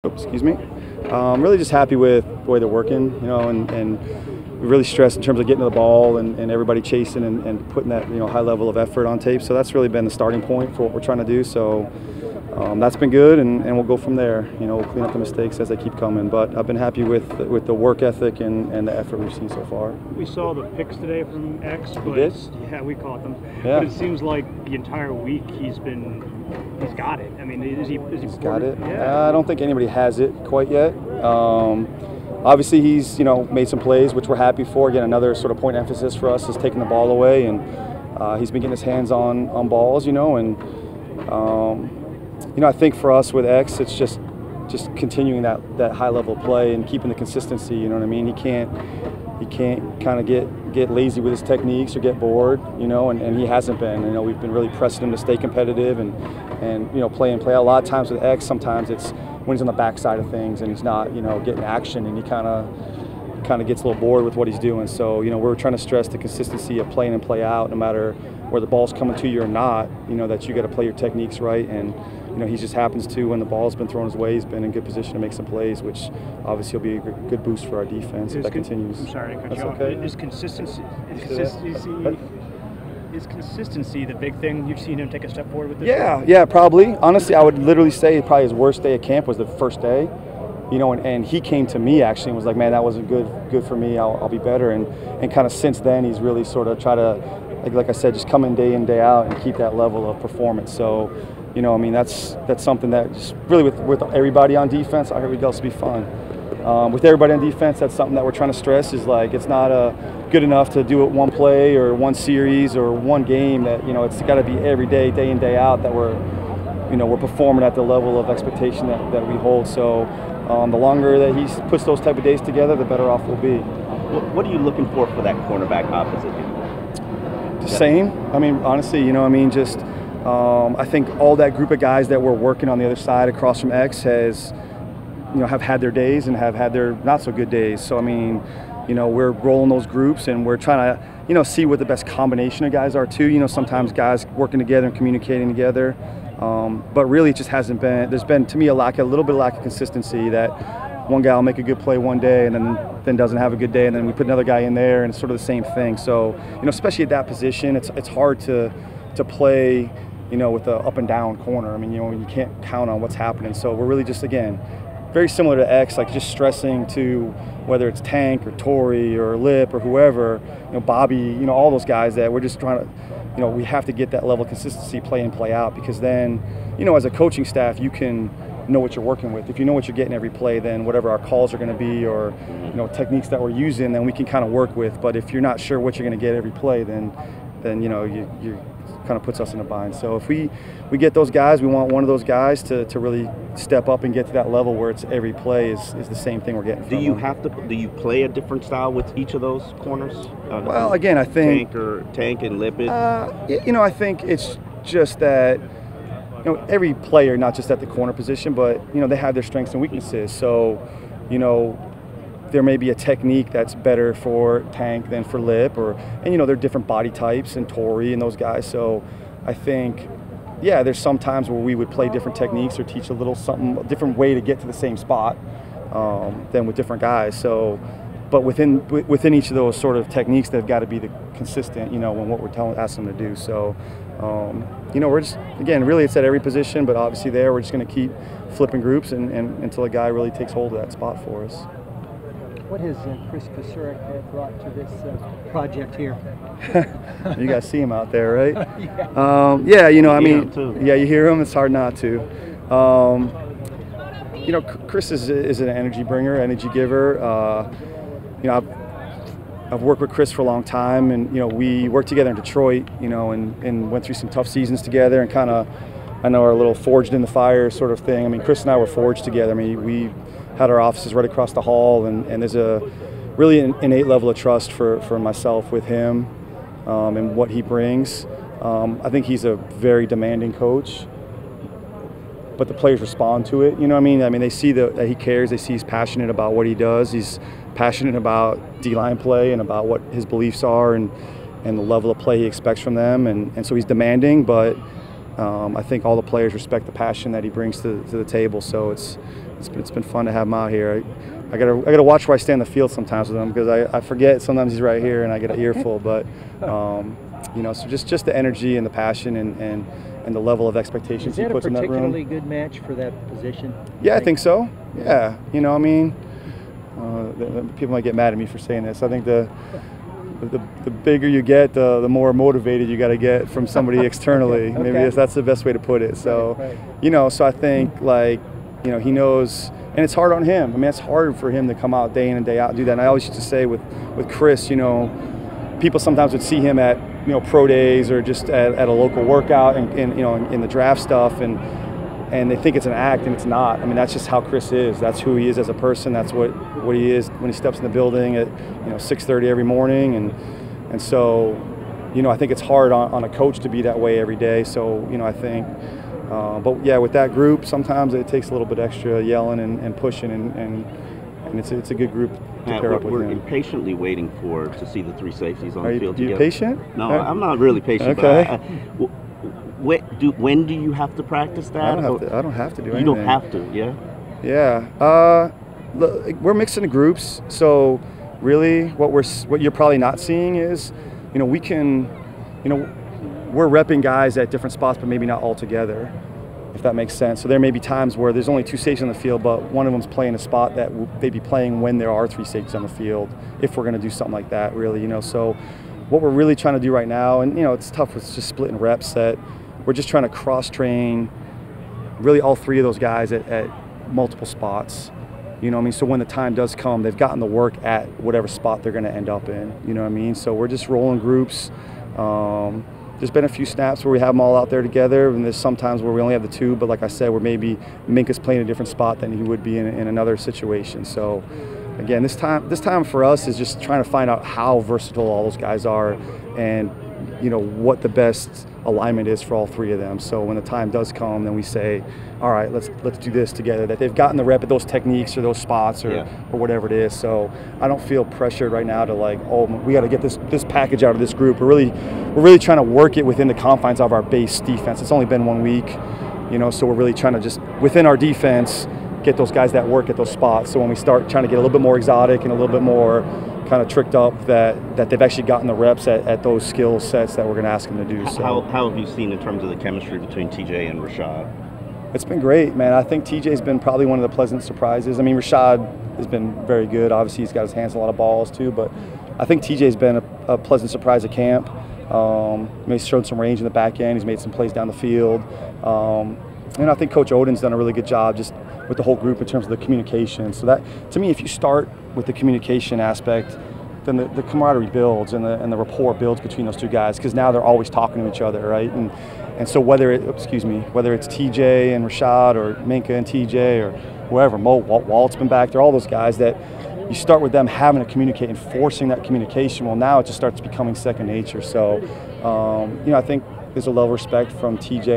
Excuse me. Really just happy with the way they're working, and we really stressed in terms of getting to the ball and everybody chasing and putting that high level of effort on tape. So that's really been the starting point for what we're trying to do. So that's been good, and we'll go from there. We'll clean up the mistakes as they keep coming. But I've been happy with the work ethic and the effort we've seen so far. We saw the picks today from X, but yeah, we caught them. Yeah. But it seems like the entire week he's got it. I mean, he's got it? Yeah. I don't think anybody has it quite yet. Obviously, he's made some plays, which we're happy for. Again, another sort of point of emphasis for us is taking the ball away, and he's been getting his hands on balls, I think for us with X, it's just continuing that high level of play and keeping the consistency. You know what I mean? He can't kind of get lazy with his techniques or get bored. And he hasn't been. We've been really pressing him to stay competitive and play and play out. A lot of times with X, sometimes it's when he's on the backside of things and he's not getting action, and he kind of gets a little bored with what he's doing. So we're trying to stress the consistency of playing and play out, no matter where the ball's coming to you or not. That you got to play your techniques right, and he just happens to, when the ball's been thrown his way, he's been in good position to make some plays, which obviously will be a good boost for our defense if that continues. I'm sorry to cut That's you off. okay. Is consistency the big thing? You've seen him take a step forward with this? Yeah, probably. Honestly, I would literally say probably his worst day at camp was the first day. And he came to me actually and was like, man, that wasn't good for me. I'll be better. And kind of since then, he's really sort of tried to, like I said, just come in day out and keep that level of performance. So, that's something that just really with everybody on defense, everybody else will be fun. With everybody on defense, that's something that we're trying to stress is like it's not good enough to do it one play or one series or one game. That it's got to be every day in, day out that we're performing at the level of expectation that we hold. So the longer that he puts those type of days together, the better off we'll be. What are you looking for that cornerback opposite you? The same. Honestly, just I think all that group of guys that we're working on the other side across from X have had their days and have had their not so good days. So we're rolling those groups and we're trying to see what the best combination of guys are too. Sometimes guys working together and communicating together. But really, it just hasn't been. There's been, to me, a little bit of lack of consistency. That one guy will make a good play one day and then doesn't have a good day, and then we put another guy in there, and it's sort of the same thing. So, especially at that position, it's hard to play, with the up and down corner. You can't count on what's happening. So we're really just, again, very similar to X, like just stressing to whether it's Tank or Torrey or Lip or whoever, Bobby, all those guys that we're just trying to. We have to get that level of consistency, play in, play out, because then, as a coaching staff, you can know what you're working with. If you know what you're getting every play, then whatever our calls are going to be or, techniques that we're using, then we can kind of work with. But if you're not sure what you're going to get every play, then you kind of puts us in a bind. So if we get those guys, we want one of those guys to really step up and get to that level where it's every play is the same thing we're getting from them. Do you play a different style with each of those corners? Well, again, I think Tank and Lipid. I think it's just that every player, not just at the corner position, but they have their strengths and weaknesses. So there may be a technique that's better for Tank than for Lip, and they're different body types and Torrey and those guys. So I think, there's some times where we would play different techniques or teach a different way to get to the same spot than with different guys. So, but within each of those sort of techniques, they've got to be consistent, when what we're asking them to do. So, we're just, again, really it's at every position, but obviously we're just going to keep flipping groups and until a guy really takes hold of that spot for us. What has Chris Erick brought to this project here? You guys see him out there, right? Yeah. You hear him. It's hard not to. Chris is an energy bringer, energy giver. I've worked with Chris for a long time, and we worked together in Detroit, and went through some tough seasons together, and kind of, I know, our little forged in the fire sort of thing. Chris and I were forged together. We had our offices right across the hall, and there's a really innate level of trust for myself with him and what he brings. I think he's a very demanding coach, but the players respond to it. They see that he cares. They see he's passionate about what he does. He's passionate about D-line play and about what his beliefs are and the level of play he expects from them. And so he's demanding, but I think all the players respect the passion that he brings to the table. So it's been fun to have him out here. I gotta watch where I stand in the field sometimes with him, because I forget sometimes he's right here and I get an earful. But you know, so just the energy and the passion and the level of expectations he puts in that room. Is that a particularly good match for that position? Yeah, I think so. Yeah, you know, I mean, people might get mad at me for saying this. I think the bigger you get, the more motivated you got to get from somebody externally. Okay. Maybe that's the best way to put it. So, right. you know, so I think, like, you know, he knows, and it's hard on him. I mean, it's hard for him to come out day in and day out and do that. And I always used to say with Chris, you know, people sometimes would see him at, you know, pro days or just at a local workout and you know, in the draft stuff, and they think it's an act, and it's not. I mean, that's just how Chris is. That's who he is as a person. That's what he is when he steps in the building at, you know, 6:30 every morning. And so, you know, I think it's hard on a coach to be that way every day. So, you know, I think, but yeah, with that group, sometimes it takes a little bit extra yelling and pushing, and it's a good group to pair up with. We're him. impatiently waiting to see the three safeties on the field Are you together. patient? No, I'm not really patient. Okay. But when do you have to practice that? I don't have to do anything. You don't have to, yeah? Yeah. Look, we're mixing the groups, so really what you're probably not seeing is, you know, we can, you know, we're repping guys at different spots, but maybe not all together, if that makes sense. So there may be times where there's only two safeties on the field, but one of them's playing a spot that they'd be playing when there are three safeties on the field, if we're going to do something like that, really, you know. So what we're really trying to do right now, and, you know, it's tough with just splitting reps, that we're just trying to cross-train really all three of those guys at multiple spots. You know what I mean? So when the time does come, they've gotten the work at whatever spot they're going to end up in. You know what I mean? So we're just rolling groups. There's been a few snaps where we have them all out there together, and there's sometimes where we only have the two. But like I said, where maybe Minka's playing a different spot than he would be in another situation. So again, this time for us is just trying to find out how versatile all those guys are, and, you know, what the best alignment is for all three of them. So when the time does come, then we say, all right, let's do this together, that they've gotten the rep at those techniques or those spots or whatever it is. So I don't feel pressured right now to, like, oh, we got to get this package out of this group. We're really trying to work it within the confines of our base defense. It's only been 1 week, you know, so we're really trying to just within our defense get those guys that work at those spots. So when we start trying to get a little bit more exotic and a little bit more kind of tricked up, that they've actually gotten the reps at those skill sets that we're going to ask them to do. So how have you seen in terms of the chemistry between TJ and Rashad? It's been great, man. I think TJ's been probably one of the pleasant surprises. I mean, Rashad has been very good. Obviously, he's got his hands on a lot of balls too, but I think TJ's been a pleasant surprise at camp. He's shown some range in the back end. He's made some plays down the field. And I think Coach Oden's done a really good job just with the whole group in terms of the communication. So that, to me, if you start with the communication aspect, then the camaraderie builds and the rapport builds between those two guys, because now they're always talking to each other, right? And so whether it's TJ and Rashad or Minka and TJ or whoever, Walt's been back there, all those guys that you start with them having to communicate and forcing that communication. Well, now it just starts becoming second nature. So, you know, I think there's a level of respect from TJ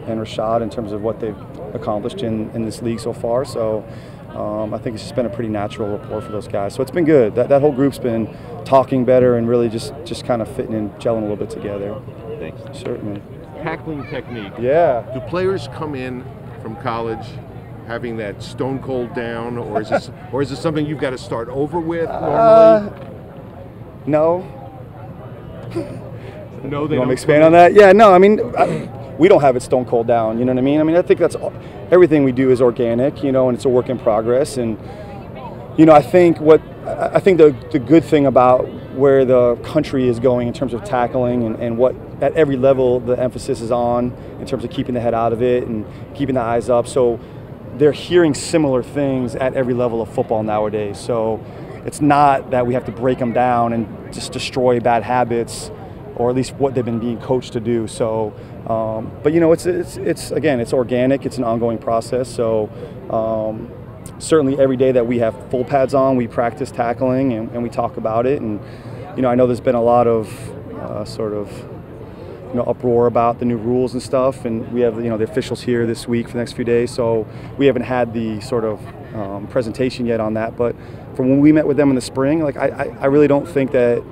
and Rashad in terms of what they've accomplished in this league so far. So I think it's just been a pretty natural rapport for those guys. So it's been good. That whole group's been talking better and really just kind of fitting and gelling a little bit together. Thanks. Certainly. Tackling technique. Yeah. Do players come in from college having that stone cold down, or is this something you've got to start over with normally? No. No, they you want don't. to expand on that? Yeah, no, I mean, we don't have it stone cold down, you know what I mean? I mean, I think that's everything we do is organic, you know, and it's a work in progress. And, you know, I think the good thing about where the country is going in terms of tackling and what at every level the emphasis is on in terms of keeping the head out of it and keeping the eyes up. So they're hearing similar things at every level of football nowadays. So it's not that we have to break them down and just destroy bad habits, or at least what they've been being coached to do. So, but you know, it's again, it's organic. It's an ongoing process. So certainly every day that we have full pads on, we practice tackling and we talk about it. And you know, I know there's been a lot of uproar about the new rules and stuff. And we have, you know, the officials here this week for the next few days. So we haven't had the sort of presentation yet on that. But from when we met with them in the spring, like I really don't think that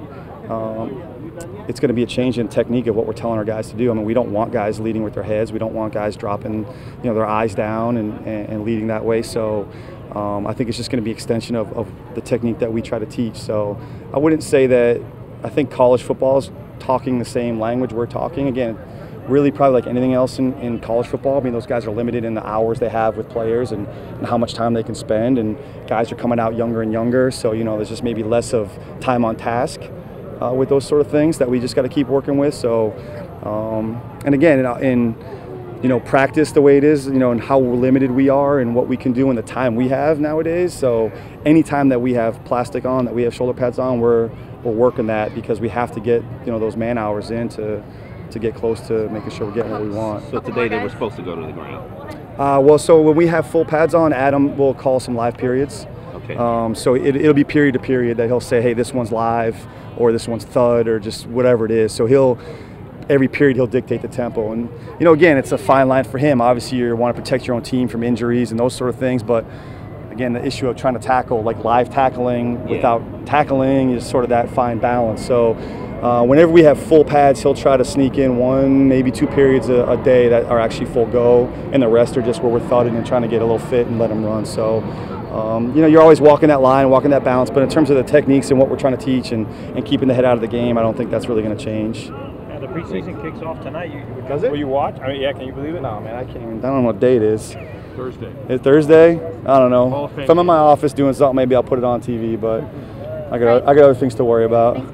it's going to be a change in technique of what we're telling our guys to do. I mean, we don't want guys leading with their heads. We don't want guys dropping, their eyes down and leading that way. So I think it's just going to be extension of the technique that we try to teach. So I wouldn't say that I think college football is talking the same language we're talking. Again, really probably like anything else in college football. I mean, those guys are limited in the hours they have with players and how much time they can spend. And guys are coming out younger and younger. So, there's just maybe less of time on task with those sort of things that we just got to keep working with. So, and again, in practice the way it is, and how limited we are and what we can do in the time we have nowadays. So anytime that we have plastic on, that we have shoulder pads on, we're working that because we have to get, those man hours in to get close to making sure we're getting what we want. So today they were supposed to go to the ground? Well, so when we have full pads on, Adam will call some live periods. Okay. So it'll be period to period that he'll say, hey, this one's live or this one's thud or just whatever it is. So every period he'll dictate the tempo. And, again, it's a fine line for him. Obviously, you want to protect your own team from injuries and those sort of things. But, again, the issue of trying to tackle, like live tackling without tackling is sort of that fine balance. So whenever we have full pads, he'll try to sneak in 1, maybe 2 periods a day that are actually full go, and the rest are just where we're thudding and trying to get a little fit and let them run. So, you're always walking that line, walking that balance. But in terms of the techniques and what we're trying to teach and keeping the head out of the game, I don't think that's really going to change. The preseason kicks off tonight. Does it? Will you watch? I mean, yeah, can you believe it? No, man, I can't even. I don't know what day it is. Thursday. It's Thursday? I don't Hall know. of Fame If I'm in my office doing something, maybe I'll put it on TV, but I got other things to worry about.